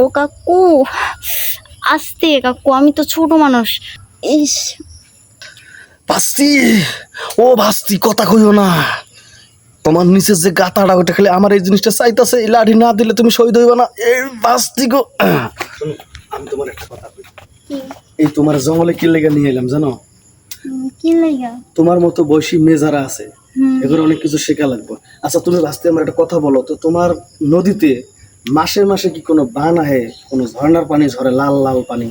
ও কাকু, আস্তে কাকু, আমি তো ছোট মানুষ। ইস, ভাস্তি, ও ভাস্তি, কথা কইও না। তোমার নিচের যে গাতাটা ওটা খেলে আমার এই জিনিসটা চাইতাছে, এই লাঠি না দিলে তুমি শহীদ হইবা না। এই ভাস্তি গো, শোনো, আমি তোমার একটা কথা কই। কি? এই তোমার জঙ্গলে কি লেগে নিয়ে এলাম জানো? কি লাগা? তোমার মতো বয়সী মেয়ে যারা আছে এগুলো অনেক কিছু শেখা লাগবে। আচ্ছা তুমি ভাস্তি আমার একটা কথা বলো তো, তোমার নদীতে মাসে মাসে কি কোনো বান আহে, কোনো ঝর্ণার পানি ঝরে, লাল লাল পানি?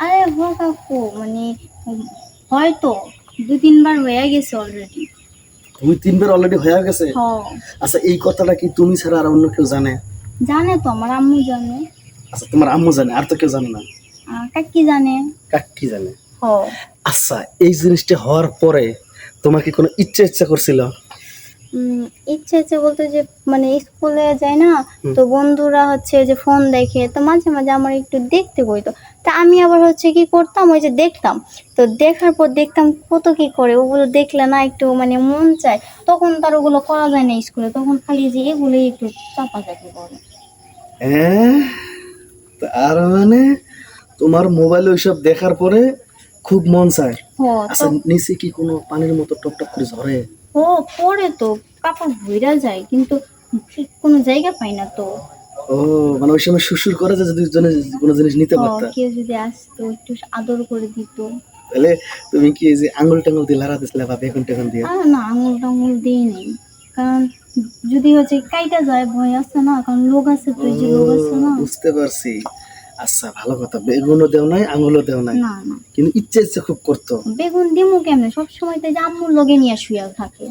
আরে হো কাকু, মানে হয়তো 2-3 বার হয়ে গেছে অলরেডি। 2-3 বার অলরেডি হয়ে গেছে? হ, আচ্ছা এই কথাটা কি তুমি ছাড়া আর অন্য কেউ জানে? জানে তো, আমার আম্মু জানে। আচ্ছা তোমার আম্মু জানে, আর তো কেউ জানে না? কাকি জানে। কাকি জানে? হ, আচ্ছা এই জিনিসটা হওয়ার পরে তোমার কি কোনো ইচ্ছা করছিল? ইচ্ছে ইচ্ছে বলতে যে মানে স্কুলে যায় না, তো বন্ধুরা হচ্ছে যে ফোন দেখে, তো মাঝে মাঝে আমার একটু দেখতে বইতো। তা আমি আবার হচ্ছে কি করতাম, ওই যে দেখতাম, তো দেখার পর দেখতাম কত কি করে, ওগুলো দেখলে না একটু মানে মন চায়, তখন তার ওগুলো করা যায় না স্কুলে, তখন খালি যে এগুলোই একটু চাপাচাপি করে। হ্যাঁ, তার মানে তোমার মোবাইলে ওইসব দেখার পরে খুব মন চায়। ও আচ্ছা নিচে কি কোনো পানির মতো টপ টপ করে ঝরে? ও পড়ে তো, কাপড় ভইরা যায়, কিন্তু ঠিক কোনো জায়গা পাই না তো। ও মানে ওই সময় সুসুর করে যে যদি কোনো জিনিস নিতে পারতা, কেউ যদি আসতো একটু আদর করে দিত। তাহলে তুমি কি এই যে আঙুল টাঙুল দিয়ে লাড়া দিছিলে বা বেগুন টেগুন দিয়ে? না, আঙুল টাঙুল দিই নাই, কারণ যদি হচ্ছে কাইটা যায় ভয় আছে না, কারণ লোক আছে তো, এই যে লোক আছে না। বুঝতে পারছি। আচ্ছা ভালো কথা, বেগুনও দেও নাই আঙুলও দেও নাই, না না, কিন্তু ইচ্ছে খুব করতো। বেগুন দিমু কেমনে, সবসময় তো এই যে আম্মুর লগে নিয়ে শুয়ে থাকে।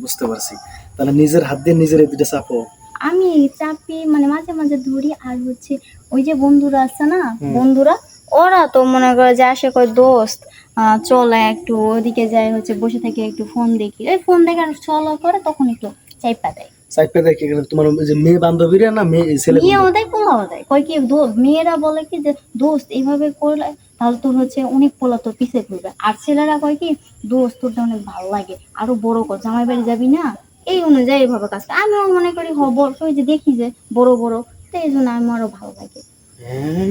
বুঝতে পারছি। তাহলে নিজের হাত দিয়ে নিজের এই দুটো চাপো? আমি চাপি, মানে মাঝে মাঝে ধরি, আর হচ্ছে ওই যে বন্ধুরা আছে না, বন্ধুরা ওরা তো মনে করে যে আসে, কয় দোস্ত চলে একটু ওদিকে যায়, হচ্ছে বসে থেকে একটু ফোন দেখি, এই ফোন দেখে আর চলা করে, তখন একটু চাইপা দেয়। চাইপে দেখে গেলে তোমার ওই যে মেয়ে বান্ধবীরা না মেয়ে ছেলে মেয়েও দেয়, পোলাও দেয়, কয় কি মেয়েরা বলে কি যে দোস্ত এইভাবে করলে তাহলে তোর হচ্ছে অনেক পোলা তোর পিছে ঘুরবে, আর ছেলেরা কয় কি দোস্ত তোর অনেক ভালো লাগে, আরো বড় কর, জামাই বাড়ি যাবি না, এই অনুযায়ী এইভাবে কাজ করে। আমিও মনে করি বড়, ওই যে দেখি যে বড় বড়, তো এই জন্য আমারও ভালো লাগে। হ্যাঁ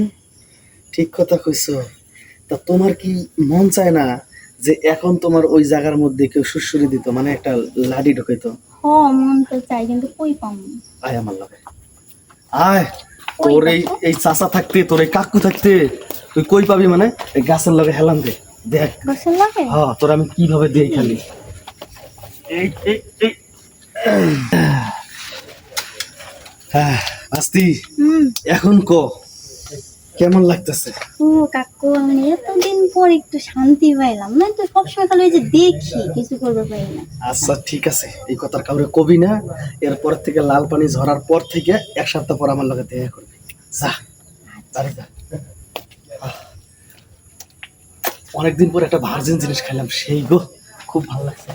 ঠিক কথা কইছো। তা তোমার কি মন চায় না যে এখন তোমার ওই জায়গার মধ্যে কেউ সুড়সুড়ি দিত, মানে একটা লাডি ঢুকাইতো? মন তো চাই, কিন্তু কই পামু? আয় আমার লাগে, আয়। কই তোর এই কাকু? এই চাচা থাকতে, তোর এই কাকু থাকতে তুই কই পাবি? মানে এই গাছের লগে হেলান দে, দেখ। গোসল লাগে? হ্যাঁ তোর আমি কিভাবে দেই খালি। এই এই এই হ্যাঁ আস্তি, হুম। এখন ক কেমন লাগতেছে? ও কাকু, আমি এতদিন পর একটু শান্তি পাইলাম, না তো সবসময় খালি ওই যে দেখি, কিছু করতে পারি না। আচ্ছা ঠিক আছে, এই কথার কাউরে কবি না। এরপর থেকে লাল পানি ঝরার পর থেকে 1 সপ্তাহ পর আমার লগে দেখা করবি। যা বাড়ি যা। অনেকদিন পর একটা ভার্জিন জিনিস খাইলাম, সেই গো খুব ভালো লাগছে।